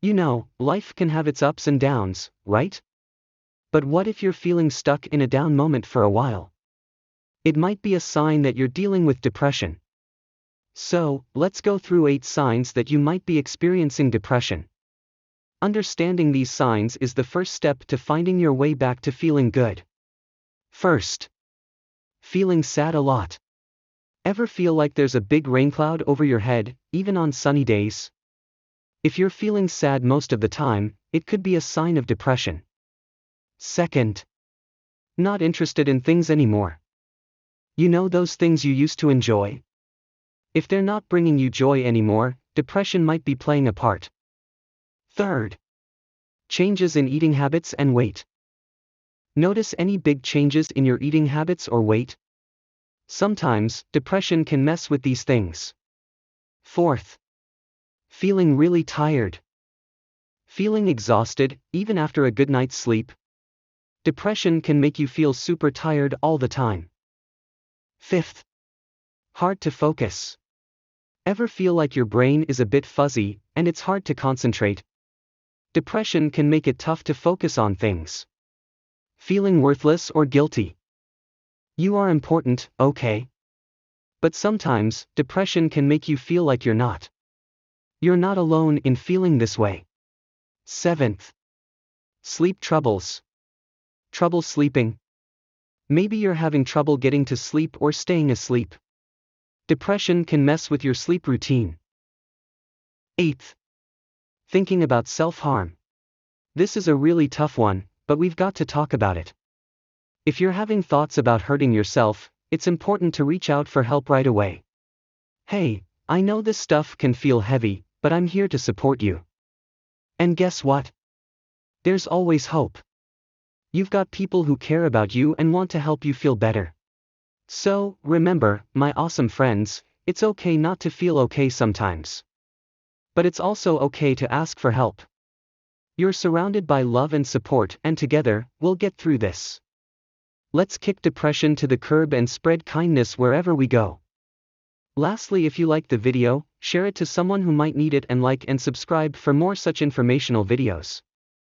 You know, life can have its ups and downs, right? But what if you're feeling stuck in a down moment for a while? It might be a sign that you're dealing with depression. So, let's go through 8 signs that you might be experiencing depression. Understanding these signs is the first step to finding your way back to feeling good. First, feeling sad a lot. Ever feel like there's a big rain cloud over your head, even on sunny days? If you're feeling sad most of the time, it could be a sign of depression. Second, not interested in things anymore. You know those things you used to enjoy? If they're not bringing you joy anymore, depression might be playing a part. Third, changes in eating habits and weight. Notice any big changes in your eating habits or weight? Sometimes, depression can mess with these things. Fourth, feeling really tired. Feeling exhausted, even after a good night's sleep? Depression can make you feel super tired all the time. Fifth, hard to focus. Ever feel like your brain is a bit fuzzy, and it's hard to concentrate? Depression can make it tough to focus on things. Feeling worthless or guilty. You are important, okay? But sometimes, depression can make you feel like you're not. You're not alone in feeling this way. Seventh, sleep troubles. Trouble sleeping. Maybe you're having trouble getting to sleep or staying asleep. Depression can mess with your sleep routine. Eighth, thinking about self-harm. This is a really tough one, but we've got to talk about it. If you're having thoughts about hurting yourself, it's important to reach out for help right away. Hey, I know this stuff can feel heavy, but I'm here to support you. And guess what? There's always hope. You've got people who care about you and want to help you feel better. So, remember, my awesome friends, it's okay not to feel okay sometimes. But it's also okay to ask for help. You're surrounded by love and support, and together, we'll get through this. Let's kick depression to the curb and spread kindness wherever we go. Lastly, if you liked the video, share it to someone who might need it and like and subscribe for more such informational videos.